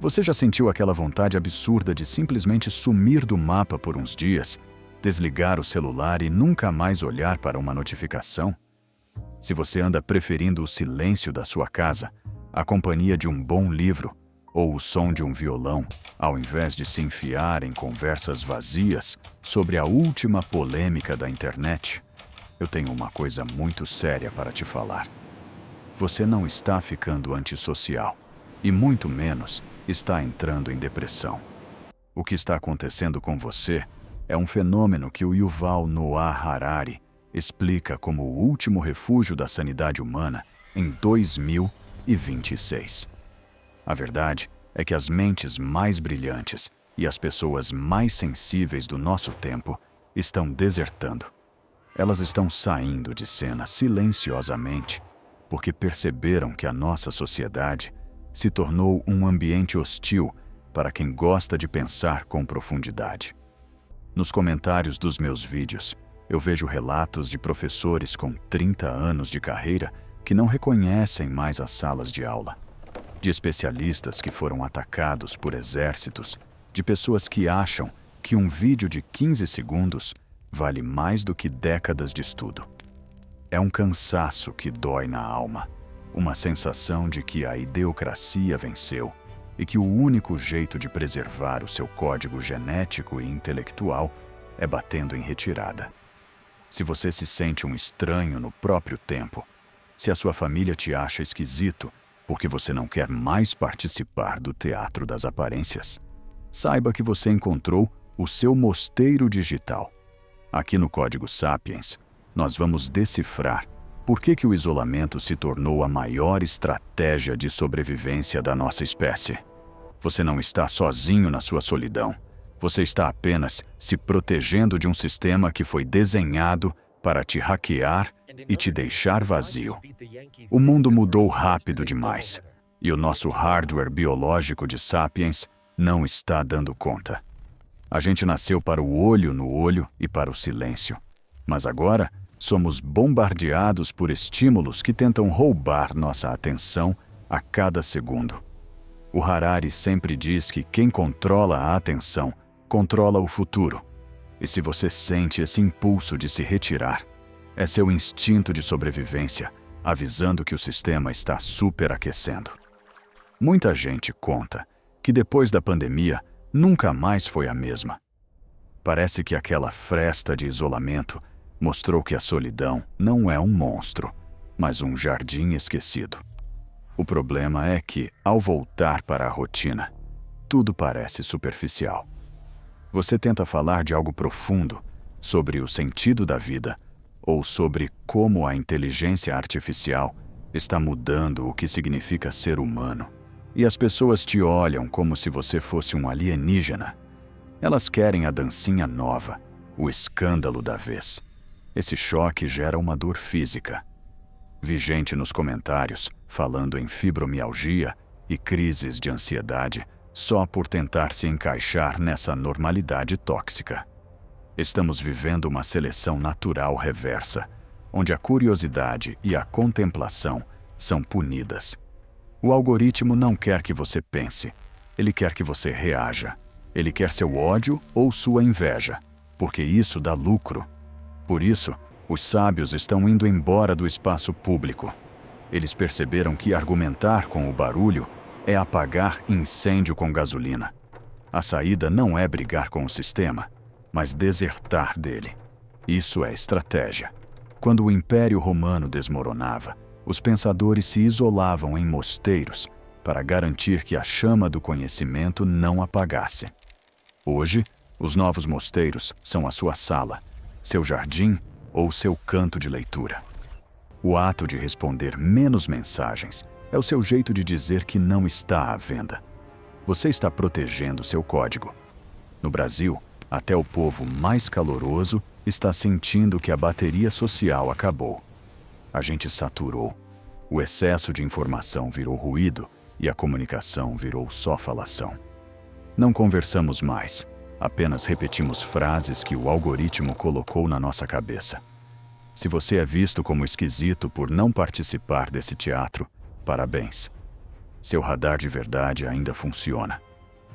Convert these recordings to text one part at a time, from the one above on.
Você já sentiu aquela vontade absurda de simplesmente sumir do mapa por uns dias, desligar o celular e nunca mais olhar para uma notificação? Se você anda preferindo o silêncio da sua casa, a companhia de um bom livro ou o som de um violão, ao invés de se enfiar em conversas vazias sobre a última polêmica da internet, eu tenho uma coisa muito séria para te falar. Você não está ficando antissocial e muito menos está entrando em depressão. O que está acontecendo com você é um fenômeno que o Yuval Noah Harari explica como o último refúgio da sanidade humana em 2026. A verdade é que as mentes mais brilhantes e as pessoas mais sensíveis do nosso tempo estão desertando. Elas estão saindo de cena silenciosamente porque perceberam que a nossa sociedade se tornou um ambiente hostil para quem gosta de pensar com profundidade. Nos comentários dos meus vídeos, eu vejo relatos de professores com 30 anos de carreira que não reconhecem mais as salas de aula, de especialistas que foram atacados por exércitos, de pessoas que acham que um vídeo de 15 segundos vale mais do que décadas de estudo. É um cansaço que dói na alma, uma sensação de que a idiocracia venceu e que o único jeito de preservar o seu código genético e intelectual é batendo em retirada. Se você se sente um estranho no próprio tempo, se a sua família te acha esquisito porque você não quer mais participar do teatro das aparências, saiba que você encontrou o seu mosteiro digital. Aqui no Código Sapiens, nós vamos decifrar por que o isolamento se tornou a maior estratégia de sobrevivência da nossa espécie. Você não está sozinho na sua solidão. Você está apenas se protegendo de um sistema que foi desenhado para te hackear e te deixar vazio. O mundo mudou rápido demais, e o nosso hardware biológico de Sapiens não está dando conta. A gente nasceu para o olho no olho e para o silêncio, mas agora somos bombardeados por estímulos que tentam roubar nossa atenção a cada segundo. O Harari sempre diz que quem controla a atenção controla o futuro. E se você sente esse impulso de se retirar, é seu instinto de sobrevivência avisando que o sistema está superaquecendo. Muita gente conta que depois da pandemia nunca mais foi a mesma. Parece que aquela fresta de isolamento mostrou que a solidão não é um monstro, mas um jardim esquecido. O problema é que, ao voltar para a rotina, tudo parece superficial. Você tenta falar de algo profundo, sobre o sentido da vida, ou sobre como a inteligência artificial está mudando o que significa ser humano. E as pessoas te olham como se você fosse um alienígena. Elas querem a dancinha nova, o escândalo da vez. Esse choque gera uma dor física. Vi gente nos comentários falando em fibromialgia e crises de ansiedade só por tentar se encaixar nessa normalidade tóxica. Estamos vivendo uma seleção natural reversa, onde a curiosidade e a contemplação são punidas. O algoritmo não quer que você pense, ele quer que você reaja. Ele quer seu ódio ou sua inveja, porque isso dá lucro. Por isso, os sábios estão indo embora do espaço público. Eles perceberam que argumentar com o barulho é apagar incêndio com gasolina. A saída não é brigar com o sistema, mas desertar dele. Isso é estratégia. Quando o Império Romano desmoronava, os pensadores se isolavam em mosteiros para garantir que a chama do conhecimento não apagasse. Hoje, os novos mosteiros são a sua sala, seu jardim ou seu canto de leitura. O ato de responder menos mensagens é o seu jeito de dizer que não está à venda. Você está protegendo seu código. No Brasil, até o povo mais caloroso está sentindo que a bateria social acabou. A gente saturou. O excesso de informação virou ruído e a comunicação virou só falação. Não conversamos mais, apenas repetimos frases que o algoritmo colocou na nossa cabeça. Se você é visto como esquisito por não participar desse teatro, parabéns. Seu radar de verdade ainda funciona.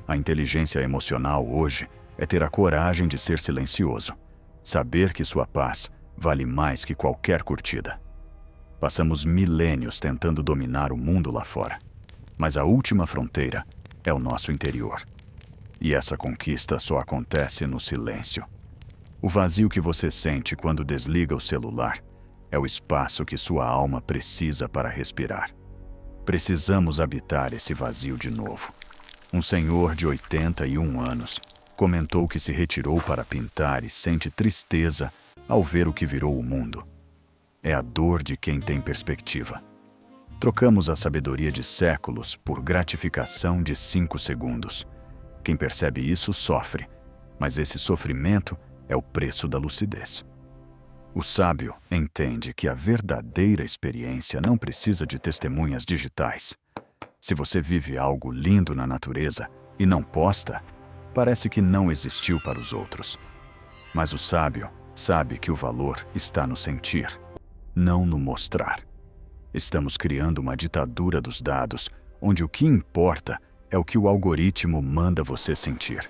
A inteligência emocional hoje é ter a coragem de ser silencioso. Saber que sua paz vale mais que qualquer curtida. Passamos milênios tentando dominar o mundo lá fora. Mas a última fronteira é o nosso interior. E essa conquista só acontece no silêncio. O vazio que você sente quando desliga o celular é o espaço que sua alma precisa para respirar. Precisamos habitar esse vazio de novo. Um senhor de 81 anos comentou que se retirou para pintar e sente tristeza ao ver o que virou o mundo. É a dor de quem tem perspectiva. Trocamos a sabedoria de séculos por gratificação de 5 segundos. Quem percebe isso sofre, mas esse sofrimento é o preço da lucidez. O sábio entende que a verdadeira experiência não precisa de testemunhas digitais. Se você vive algo lindo na natureza e não posta, parece que não existiu para os outros. Mas o sábio sabe que o valor está no sentir, não no mostrar. Estamos criando uma ditadura dos dados, onde o que importa é o que o algoritmo manda você sentir.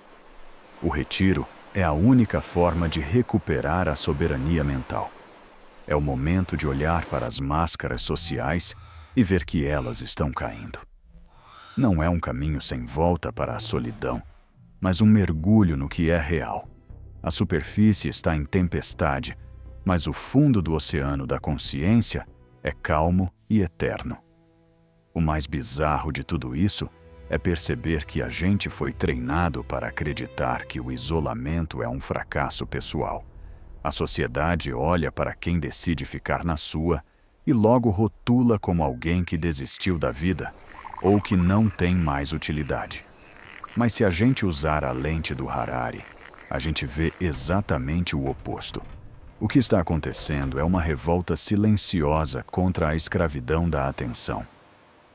O retiro é a única forma de recuperar a soberania mental. É o momento de olhar para as máscaras sociais e ver que elas estão caindo. Não é um caminho sem volta para a solidão, mas um mergulho no que é real. A superfície está em tempestade, mas o fundo do oceano da consciência é calmo e eterno. O mais bizarro de tudo isso é perceber que a gente foi treinado para acreditar que o isolamento é um fracasso pessoal. A sociedade olha para quem decide ficar na sua e logo rotula como alguém que desistiu da vida ou que não tem mais utilidade. Mas se a gente usar a lente do Harari, a gente vê exatamente o oposto. O que está acontecendo é uma revolta silenciosa contra a escravidão da atenção.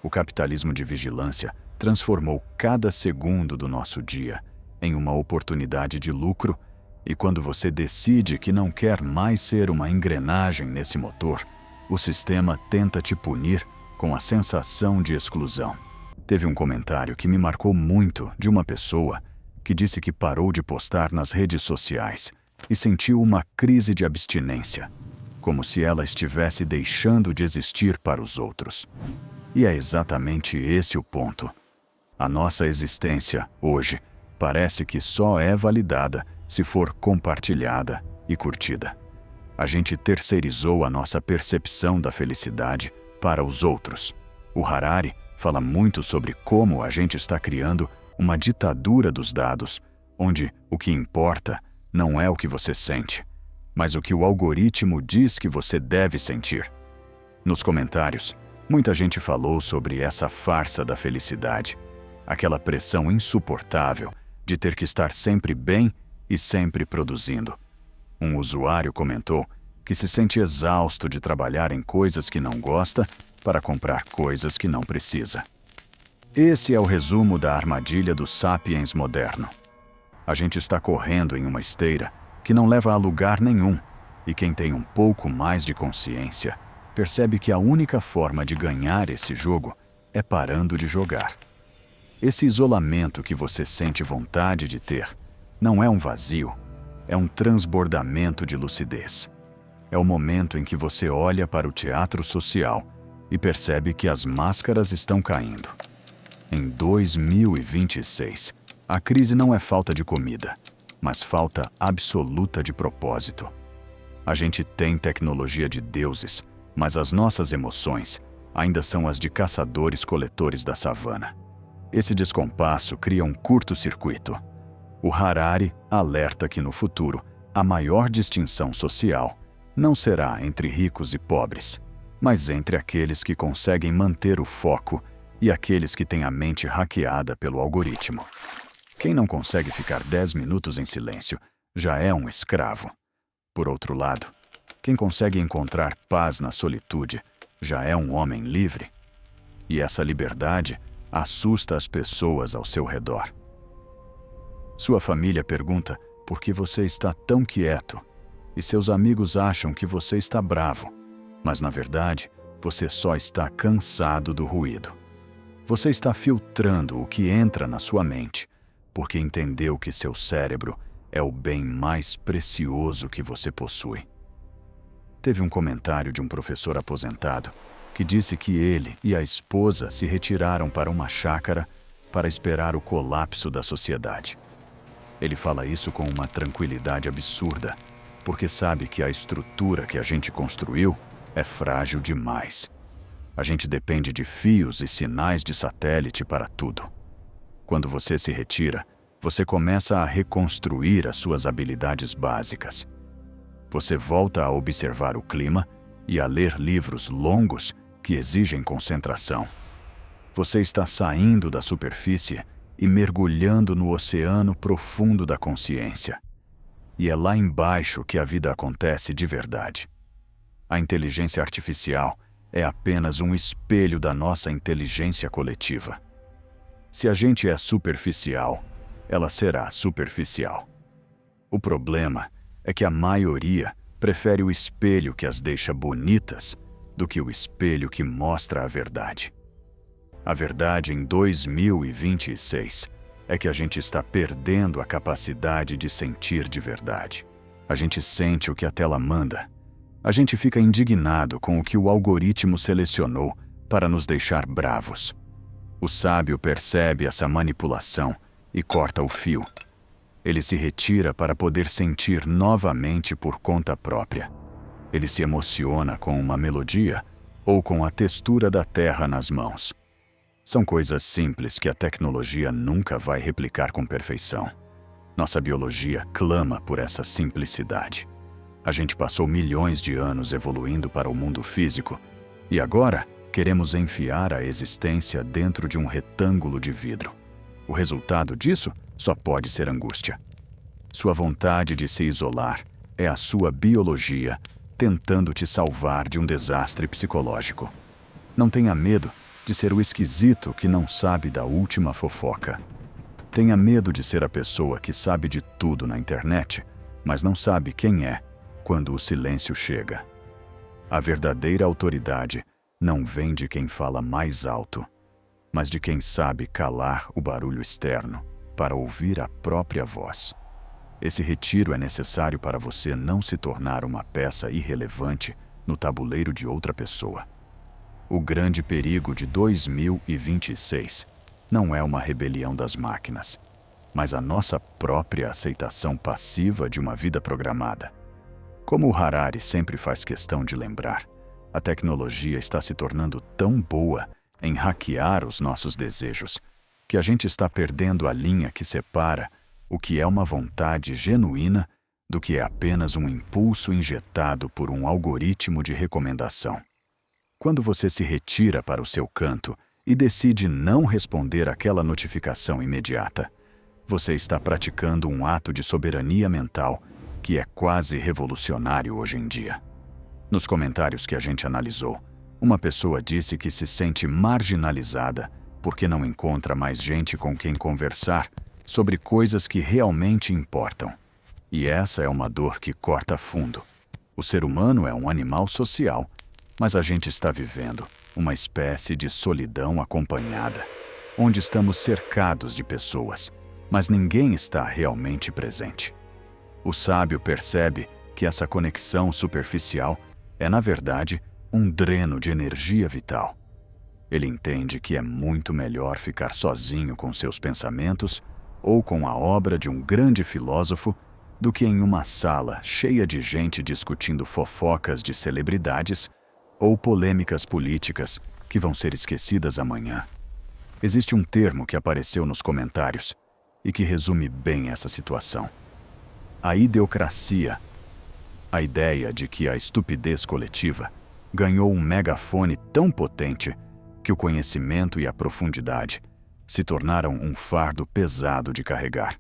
O capitalismo de vigilância transformou cada segundo do nosso dia em uma oportunidade de lucro, e quando você decide que não quer mais ser uma engrenagem nesse motor, o sistema tenta te punir com a sensação de exclusão. Teve um comentário que me marcou muito de uma pessoa que disse que parou de postar nas redes sociais e sentiu uma crise de abstinência, como se ela estivesse deixando de existir para os outros. E é exatamente esse o ponto. A nossa existência, hoje, parece que só é validada se for compartilhada e curtida. A gente terceirizou a nossa percepção da felicidade para os outros. O Harari fala muito sobre como a gente está criando uma ditadura dos dados, onde o que importa não é o que você sente, mas o que o algoritmo diz que você deve sentir. Nos comentários, muita gente falou sobre essa farsa da felicidade, aquela pressão insuportável de ter que estar sempre bem e sempre produzindo. Um usuário comentou que se sente exausto de trabalhar em coisas que não gosta para comprar coisas que não precisa. Esse é o resumo da armadilha do sapiens moderno. A gente está correndo em uma esteira que não leva a lugar nenhum, e quem tem um pouco mais de consciência percebe que a única forma de ganhar esse jogo é parando de jogar. Esse isolamento que você sente vontade de ter não é um vazio, é um transbordamento de lucidez. É o momento em que você olha para o teatro social e percebe que as máscaras estão caindo. Em 2026, a crise não é falta de comida, mas falta absoluta de propósito. A gente tem tecnologia de deuses, mas as nossas emoções ainda são as de caçadores-coletores da savana. Esse descompasso cria um curto-circuito. O Harari alerta que no futuro a maior distinção social não será entre ricos e pobres, mas entre aqueles que conseguem manter o foco e aqueles que têm a mente hackeada pelo algoritmo. Quem não consegue ficar 10 minutos em silêncio já é um escravo. Por outro lado, quem consegue encontrar paz na solitude já é um homem livre. E essa liberdade assusta as pessoas ao seu redor. Sua família pergunta por que você está tão quieto, e seus amigos acham que você está bravo, mas na verdade, você só está cansado do ruído. Você está filtrando o que entra na sua mente, porque entendeu que seu cérebro é o bem mais precioso que você possui. Teve um comentário de um professor aposentado que disse que ele e a esposa se retiraram para uma chácara para esperar o colapso da sociedade. Ele fala isso com uma tranquilidade absurda, porque sabe que a estrutura que a gente construiu é frágil demais. A gente depende de fios e sinais de satélite para tudo. Quando você se retira, você começa a reconstruir as suas habilidades básicas. Você volta a observar o clima e a ler livros longos que exigem concentração. Você está saindo da superfície e mergulhando no oceano profundo da consciência. E é lá embaixo que a vida acontece de verdade. A inteligência artificial é apenas um espelho da nossa inteligência coletiva. Se a gente é superficial, ela será superficial. O problema é que a maioria prefere o espelho que as deixa bonitas do que o espelho que mostra a verdade. A verdade em 2026 é que a gente está perdendo a capacidade de sentir de verdade. A gente sente o que a tela manda. A gente fica indignado com o que o algoritmo selecionou para nos deixar bravos. O sábio percebe essa manipulação e corta o fio. Ele se retira para poder sentir novamente por conta própria. Ele se emociona com uma melodia ou com a textura da terra nas mãos. São coisas simples que a tecnologia nunca vai replicar com perfeição. Nossa biologia clama por essa simplicidade. A gente passou milhões de anos evoluindo para o mundo físico e agora queremos enfiar a existência dentro de um retângulo de vidro. O resultado disso só pode ser angústia. Sua vontade de se isolar é a sua biologia tentando te salvar de um desastre psicológico. Não tenha medo de ser o esquisito que não sabe da última fofoca. Tenha medo de ser a pessoa que sabe de tudo na internet, mas não sabe quem é quando o silêncio chega. A verdadeira autoridade não vem de quem fala mais alto, mas de quem sabe calar o barulho externo para ouvir a própria voz. Esse retiro é necessário para você não se tornar uma peça irrelevante no tabuleiro de outra pessoa. O grande perigo de 2026 não é uma rebelião das máquinas, mas a nossa própria aceitação passiva de uma vida programada. Como o Harari sempre faz questão de lembrar, a tecnologia está se tornando tão boa em hackear os nossos desejos que a gente está perdendo a linha que separa o que é uma vontade genuína do que é apenas um impulso injetado por um algoritmo de recomendação. Quando você se retira para o seu canto e decide não responder àquela notificação imediata, você está praticando um ato de soberania mental que é quase revolucionário hoje em dia. Nos comentários que a gente analisou, uma pessoa disse que se sente marginalizada porque não encontra mais gente com quem conversar sobre coisas que realmente importam. E essa é uma dor que corta fundo. O ser humano é um animal social, mas a gente está vivendo uma espécie de solidão acompanhada, onde estamos cercados de pessoas, mas ninguém está realmente presente. O sábio percebe que essa conexão superficial é, na verdade, um dreno de energia vital. Ele entende que é muito melhor ficar sozinho com seus pensamentos ou com a obra de um grande filósofo do que em uma sala cheia de gente discutindo fofocas de celebridades ou polêmicas políticas que vão ser esquecidas amanhã. Existe um termo que apareceu nos comentários e que resume bem essa situação: a ideocracia. A ideia de que a estupidez coletiva ganhou um megafone tão potente que o conhecimento e a profundidade se tornaram um fardo pesado de carregar.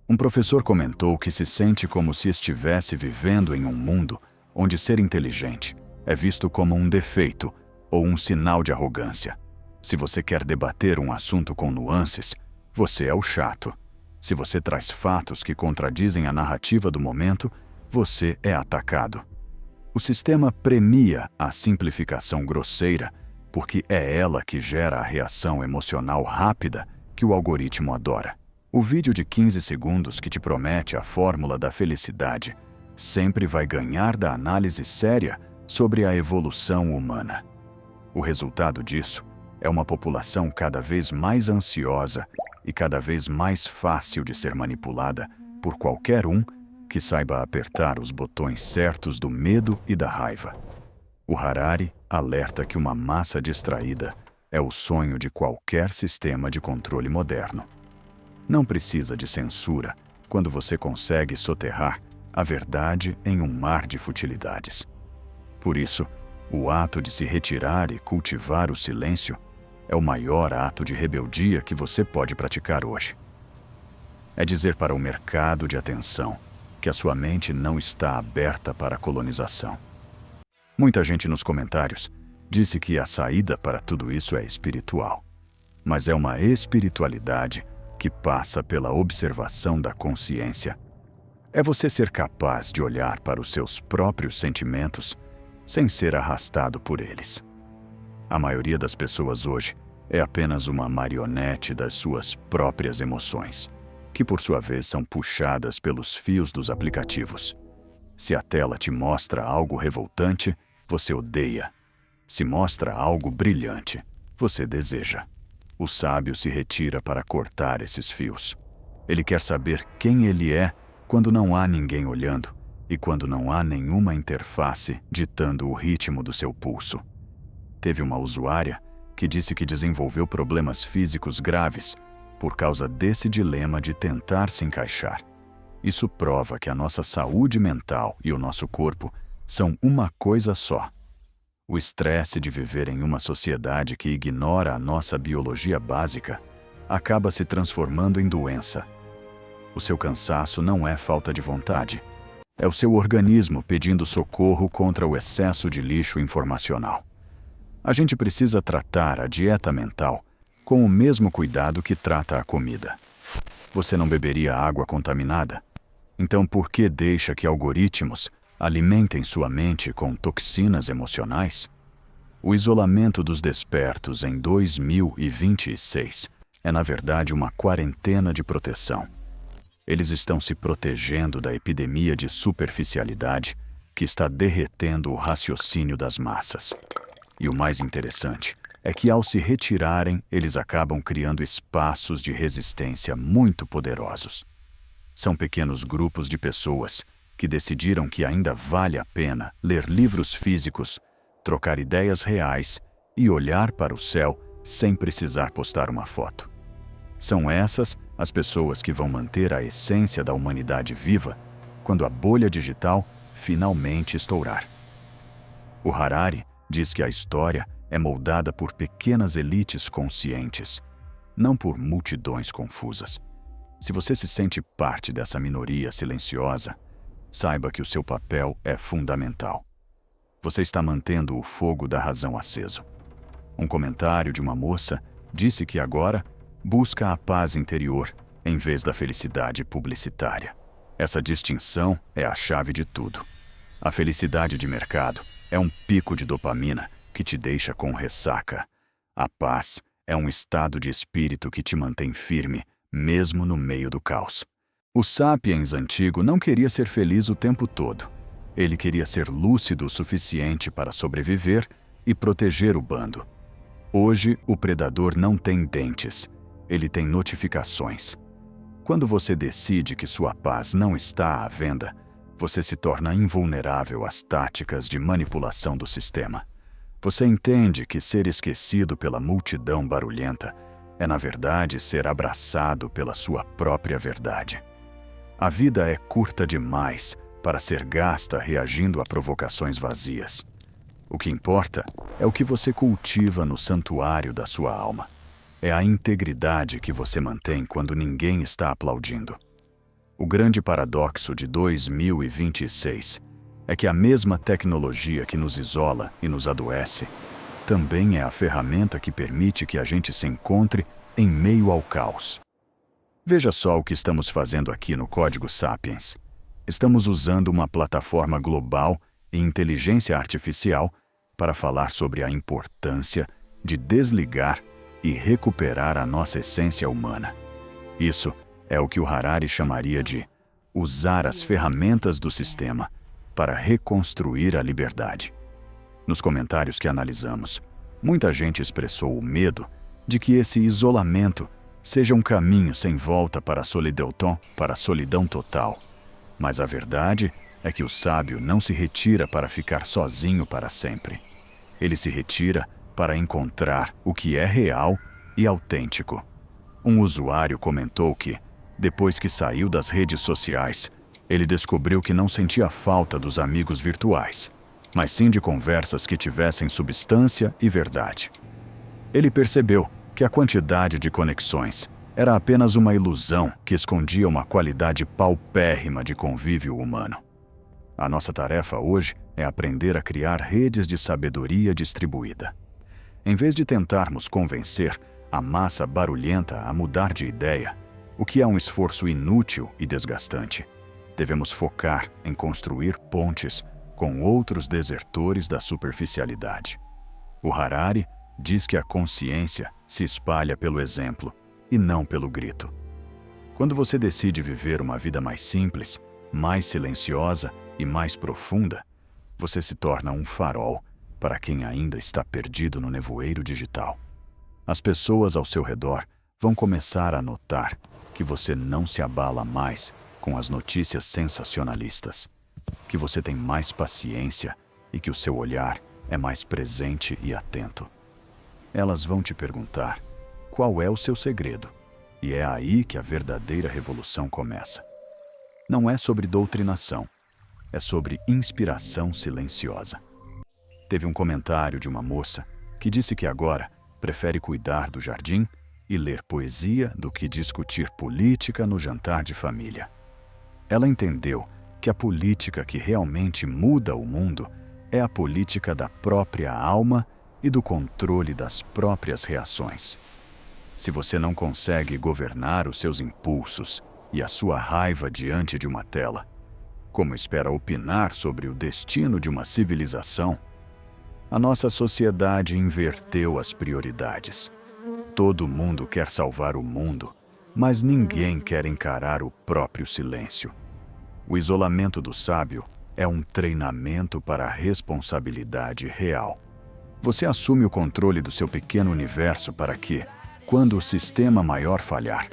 Um professor comentou que se sente como se estivesse vivendo em um mundo onde ser inteligente é visto como um defeito ou um sinal de arrogância. Se você quer debater um assunto com nuances, você é o chato. Se você traz fatos que contradizem a narrativa do momento, você é atacado. O sistema premia a simplificação grosseira porque é ela que gera a reação emocional rápida que o algoritmo adora. O vídeo de 15 segundos que te promete a fórmula da felicidade sempre vai ganhar da análise séria sobre a evolução humana. O resultado disso é uma população cada vez mais ansiosa e cada vez mais fácil de ser manipulada por qualquer um que saiba apertar os botões certos do medo e da raiva. O Harari alerta que uma massa distraída é o sonho de qualquer sistema de controle moderno. Não precisa de censura quando você consegue soterrar a verdade em um mar de futilidades. Por isso, o ato de se retirar e cultivar o silêncio é o maior ato de rebeldia que você pode praticar hoje. É dizer para o mercado de atenção que a sua mente não está aberta para a colonização. Muita gente nos comentários disse que a saída para tudo isso é espiritual, mas é uma espiritualidade que passa pela observação da consciência. É você ser capaz de olhar para os seus próprios sentimentos sem ser arrastado por eles. A maioria das pessoas hoje é apenas uma marionete das suas próprias emoções, que por sua vez são puxadas pelos fios dos aplicativos. Se a tela te mostra algo revoltante, você odeia. Se mostra algo brilhante, você deseja. O sábio se retira para cortar esses fios. Ele quer saber quem ele é quando não há ninguém olhando e quando não há nenhuma interface ditando o ritmo do seu pulso. Teve uma usuária que disse que desenvolveu problemas físicos graves por causa desse dilema de tentar se encaixar. Isso prova que a nossa saúde mental e o nosso corpo são uma coisa só. O estresse de viver em uma sociedade que ignora a nossa biologia básica acaba se transformando em doença. O seu cansaço não é falta de vontade. É o seu organismo pedindo socorro contra o excesso de lixo informacional. A gente precisa tratar a dieta mental com o mesmo cuidado que trata a comida. Você não beberia água contaminada? Então por que deixa que algoritmos alimentem sua mente com toxinas emocionais? O isolamento dos despertos em 2026 é, na verdade, uma quarentena de proteção. Eles estão se protegendo da epidemia de superficialidade que está derretendo o raciocínio das massas. E o mais interessante é que, ao se retirarem, eles acabam criando espaços de resistência muito poderosos. São pequenos grupos de pessoas que decidiram que ainda vale a pena ler livros físicos, trocar ideias reais e olhar para o céu sem precisar postar uma foto. São essas as pessoas que vão manter a essência da humanidade viva quando a bolha digital finalmente estourar. O Harari diz que a história é moldada por pequenas elites conscientes, não por multidões confusas. Se você se sente parte dessa minoria silenciosa, saiba que o seu papel é fundamental. Você está mantendo o fogo da razão aceso. Um comentário de uma moça disse que agora busca a paz interior em vez da felicidade publicitária. Essa distinção é a chave de tudo. A felicidade de mercado é um pico de dopamina que te deixa com ressaca. A paz é um estado de espírito que te mantém firme, mesmo no meio do caos. O sapiens antigo não queria ser feliz o tempo todo. Ele queria ser lúcido o suficiente para sobreviver e proteger o bando. Hoje, o predador não tem dentes. Ele tem notificações. Quando você decide que sua paz não está à venda, você se torna invulnerável às táticas de manipulação do sistema. Você entende que ser esquecido pela multidão barulhenta é, na verdade, ser abraçado pela sua própria verdade. A vida é curta demais para ser gasta reagindo a provocações vazias. O que importa é o que você cultiva no santuário da sua alma. É a integridade que você mantém quando ninguém está aplaudindo. O grande paradoxo de 2026 é que a mesma tecnologia que nos isola e nos adoece também é a ferramenta que permite que a gente se encontre em meio ao caos. Veja só o que estamos fazendo aqui no Código Sapiens. Estamos usando uma plataforma global e inteligência artificial para falar sobre a importância de desligar e recuperar a nossa essência humana. Isso é o que o Harari chamaria de usar as ferramentas do sistema para reconstruir a liberdade. Nos comentários que analisamos, muita gente expressou o medo de que esse isolamento seja um caminho sem volta para a solidão total. Mas a verdade é que o sábio não se retira para ficar sozinho para sempre. Ele se retira para encontrar o que é real e autêntico. Um usuário comentou que, depois que saiu das redes sociais, ele descobriu que não sentia falta dos amigos virtuais, mas sim de conversas que tivessem substância e verdade. Ele percebeu que a quantidade de conexões era apenas uma ilusão que escondia uma qualidade paupérrima de convívio humano. A nossa tarefa hoje é aprender a criar redes de sabedoria distribuída. Em vez de tentarmos convencer a massa barulhenta a mudar de ideia, o que é um esforço inútil e desgastante, devemos focar em construir pontes com outros desertores da superficialidade. O Harari diz que a consciência se espalha pelo exemplo e não pelo grito. Quando você decide viver uma vida mais simples, mais silenciosa e mais profunda, você se torna um farol para quem ainda está perdido no nevoeiro digital. As pessoas ao seu redor vão começar a notar que você não se abala mais com as notícias sensacionalistas, que você tem mais paciência e que o seu olhar é mais presente e atento. Elas vão te perguntar qual é o seu segredo, e é aí que a verdadeira revolução começa. Não é sobre doutrinação, é sobre inspiração silenciosa. Teve um comentário de uma moça que disse que agora prefere cuidar do jardim e ler poesia do que discutir política no jantar de família. Ela entendeu que a política que realmente muda o mundo é a política da própria alma e do controle das próprias reações. Se você não consegue governar os seus impulsos e a sua raiva diante de uma tela, como espera opinar sobre o destino de uma civilização? A nossa sociedade inverteu as prioridades. Todo mundo quer salvar o mundo, mas ninguém quer encarar o próprio silêncio. O isolamento do sábio é um treinamento para a responsabilidade real. Você assume o controle do seu pequeno universo para que, quando o sistema maior falhar,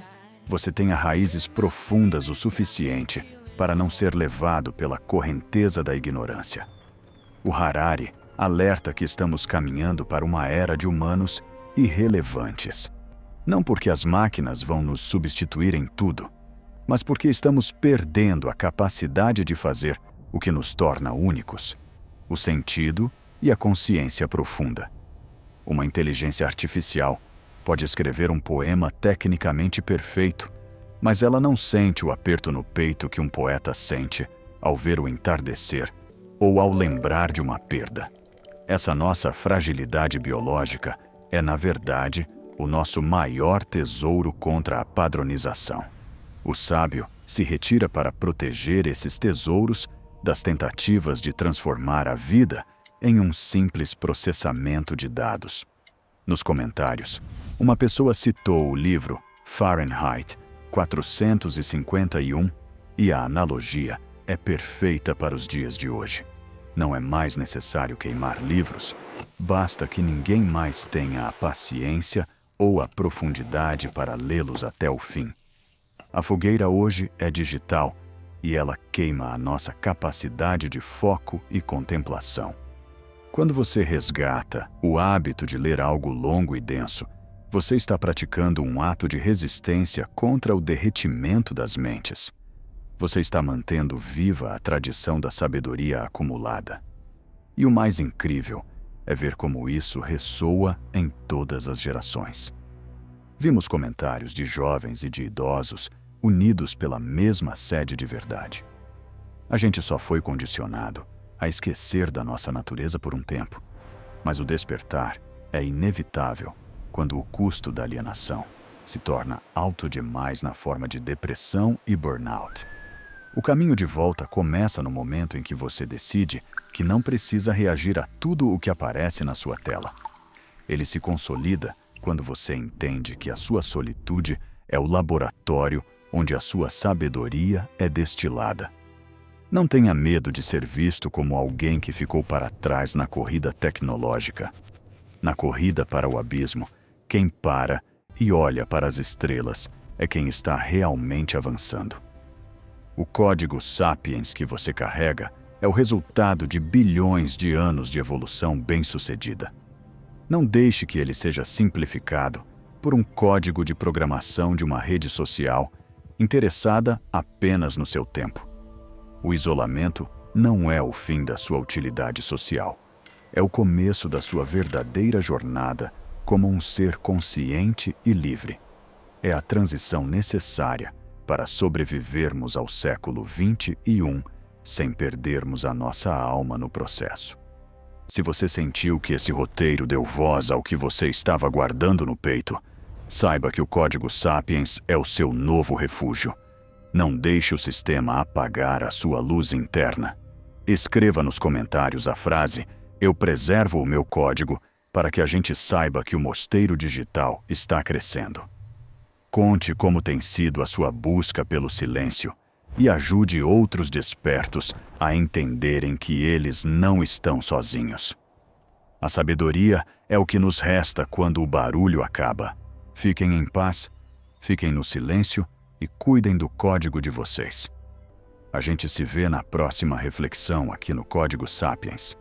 você tenha raízes profundas o suficiente para não ser levado pela correnteza da ignorância. O Harari alerta que estamos caminhando para uma era de humanos irrelevantes. Não porque as máquinas vão nos substituir em tudo, mas porque estamos perdendo a capacidade de fazer o que nos torna únicos: o sentido e a consciência profunda. Uma inteligência artificial pode escrever um poema tecnicamente perfeito, mas ela não sente o aperto no peito que um poeta sente ao ver o entardecer ou ao lembrar de uma perda. Essa nossa fragilidade biológica é, na verdade, o nosso maior tesouro contra a padronização. O sábio se retira para proteger esses tesouros das tentativas de transformar a vida em um simples processamento de dados. Nos comentários, uma pessoa citou o livro Fahrenheit 451 e a analogia é perfeita para os dias de hoje. Não é mais necessário queimar livros, basta que ninguém mais tenha a paciência ou a profundidade para lê-los até o fim. A fogueira hoje é digital e ela queima a nossa capacidade de foco e contemplação. Quando você resgata o hábito de ler algo longo e denso, você está praticando um ato de resistência contra o derretimento das mentes. Você está mantendo viva a tradição da sabedoria acumulada. E o mais incrível é ver como isso ressoa em todas as gerações. Vimos comentários de jovens e de idosos unidos pela mesma sede de verdade. A gente só foi condicionado a esquecer da nossa natureza por um tempo, mas o despertar é inevitável quando o custo da alienação se torna alto demais na forma de depressão e burnout. O caminho de volta começa no momento em que você decide que não precisa reagir a tudo o que aparece na sua tela. Ele se consolida quando você entende que a sua solitude é o laboratório onde a sua sabedoria é destilada. Não tenha medo de ser visto como alguém que ficou para trás na corrida tecnológica. Na corrida para o abismo, quem para e olha para as estrelas é quem está realmente avançando. O código Sapiens que você carrega é o resultado de bilhões de anos de evolução bem-sucedida. Não deixe que ele seja simplificado por um código de programação de uma rede social interessada apenas no seu tempo. O isolamento não é o fim da sua utilidade social. É o começo da sua verdadeira jornada como um ser consciente e livre. É a transição necessária para sobrevivermos ao século XXI sem perdermos a nossa alma no processo. Se você sentiu que esse roteiro deu voz ao que você estava guardando no peito, saiba que o Código Sapiens é o seu novo refúgio. Não deixe o sistema apagar a sua luz interna. Escreva nos comentários a frase "Eu preservo o meu código" para que a gente saiba que o mosteiro digital está crescendo. Conte como tem sido a sua busca pelo silêncio e ajude outros despertos a entenderem que eles não estão sozinhos. A sabedoria é o que nos resta quando o barulho acaba. Fiquem em paz, fiquem no silêncio e cuidem do código de vocês. A gente se vê na próxima reflexão aqui no Código Sapiens.